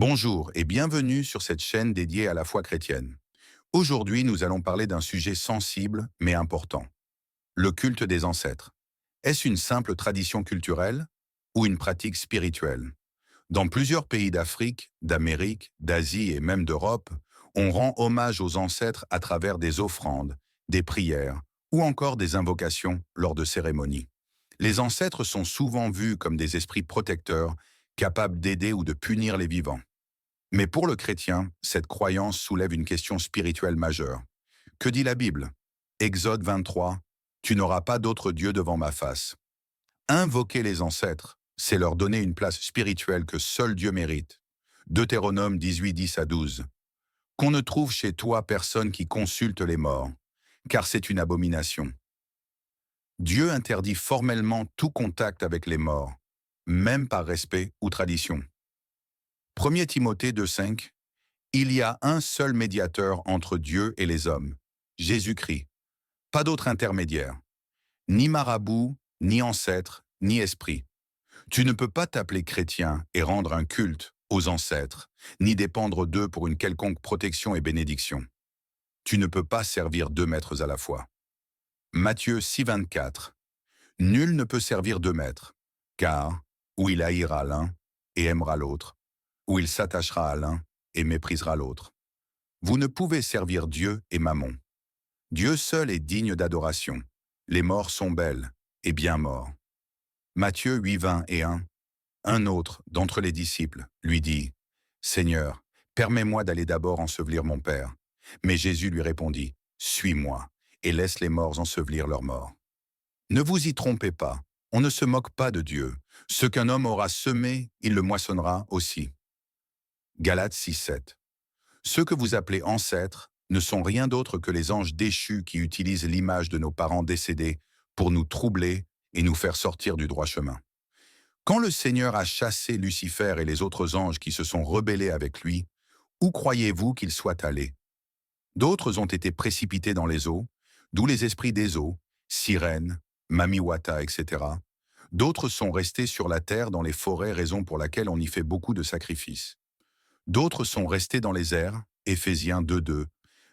Bonjour et bienvenue sur cette chaîne dédiée à la foi chrétienne. Aujourd'hui, nous allons parler d'un sujet sensible mais important, le culte des ancêtres. Est-ce une simple tradition culturelle ou une pratique spirituelle? Dans plusieurs pays d'Afrique, d'Amérique, d'Asie et même d'Europe, on rend hommage aux ancêtres à travers des offrandes, des prières ou encore des invocations lors de cérémonies. Les ancêtres sont souvent vus comme des esprits protecteurs, capables d'aider ou de punir les vivants. Mais pour le chrétien, cette croyance soulève une question spirituelle majeure. Que dit la Bible? Exode 23, Tu n'auras pas d'autre Dieu devant ma face. Invoquer les ancêtres, c'est leur donner une place spirituelle que seul Dieu mérite. Deutéronome 18, 10 à 12. Qu'on ne trouve chez toi personne qui consulte les morts, car c'est une abomination. Dieu interdit formellement tout contact avec les morts, même par respect ou tradition. 1 Timothée 2,5 Il y a un seul médiateur entre Dieu et les hommes, Jésus-Christ. Pas d'autre intermédiaire. Ni marabout, ni ancêtre, ni esprit. Tu ne peux pas t'appeler chrétien et rendre un culte aux ancêtres, ni dépendre d'eux pour une quelconque protection et bénédiction. Tu ne peux pas servir deux maîtres à la fois. Matthieu 6,24 Nul ne peut servir deux maîtres, car ou il haïra l'un et aimera l'autre, ou il s'attachera à l'un et méprisera l'autre. Vous ne pouvez servir Dieu et Mammon. Dieu seul est digne d'adoration. Les morts sont belles et bien morts. Matthieu 8, 20 et 1. Un autre, d'entre les disciples, lui dit, « Seigneur, permets-moi d'aller d'abord ensevelir mon Père. » Mais Jésus lui répondit, « Suis-moi, et laisse les morts ensevelir leurs morts. » Ne vous y trompez pas, on ne se moque pas de Dieu. Ce qu'un homme aura semé, il le moissonnera aussi. Galates 6, 7. Ceux que vous appelez ancêtres ne sont rien d'autre que les anges déchus qui utilisent l'image de nos parents décédés pour nous troubler et nous faire sortir du droit chemin. Quand le Seigneur a chassé Lucifer et les autres anges qui se sont rebellés avec lui, où croyez-vous qu'ils soient allés? D'autres ont été précipités dans les eaux, d'où les esprits des eaux, sirènes, mamiwata, etc. D'autres sont restés sur la terre dans les forêts, raison pour laquelle on y fait beaucoup de sacrifices. D'autres sont restés dans les airs, Éphésiens 2,2,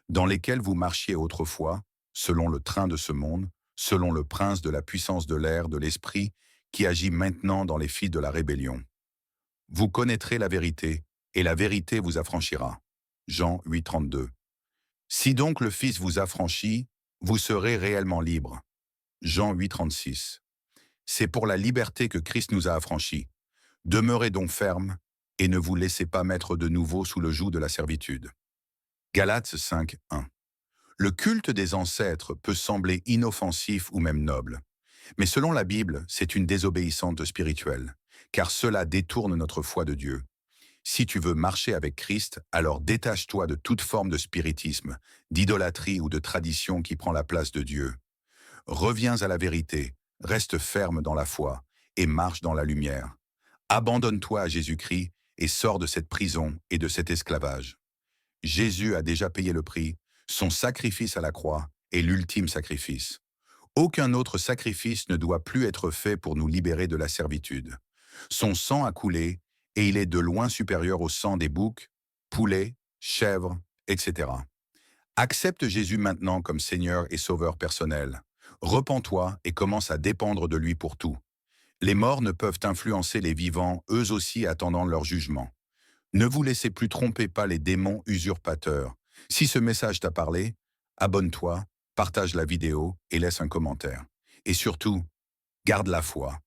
dans lesquels vous marchiez autrefois, selon le train de ce monde, selon le prince de la puissance de l'air, de l'esprit, qui agit maintenant dans les filles de la rébellion. Vous connaîtrez la vérité, et la vérité vous affranchira. Jean 8,32. Si donc le Fils vous affranchit, vous serez réellement libre. Jean 8,36. C'est pour la liberté que Christ nous a affranchis. Demeurez donc fermes, et ne vous laissez pas mettre de nouveau sous le joug de la servitude. Galates 5, 1. Le culte des ancêtres peut sembler inoffensif ou même noble. Mais selon la Bible, c'est une désobéissance spirituelle, car cela détourne notre foi de Dieu. Si tu veux marcher avec Christ, alors détache-toi de toute forme de spiritisme, d'idolâtrie ou de tradition qui prend la place de Dieu. Reviens à la vérité, reste ferme dans la foi et marche dans la lumière. Abandonne-toi à Jésus-Christ et sors de cette prison et de cet esclavage. Jésus a déjà payé le prix, son sacrifice à la croix est l'ultime sacrifice. Aucun autre sacrifice ne doit plus être fait pour nous libérer de la servitude. Son sang a coulé et il est de loin supérieur au sang des boucs, poulets, chèvres, etc. Accepte Jésus maintenant comme Seigneur et Sauveur personnel. Repens-toi et commence à dépendre de lui pour tout. Les morts ne peuvent influencer les vivants, eux aussi attendant leur jugement. Ne vous laissez plus tromper par les démons usurpateurs. Si ce message t'a parlé, abonne-toi, partage la vidéo et laisse un commentaire. Et surtout, garde la foi.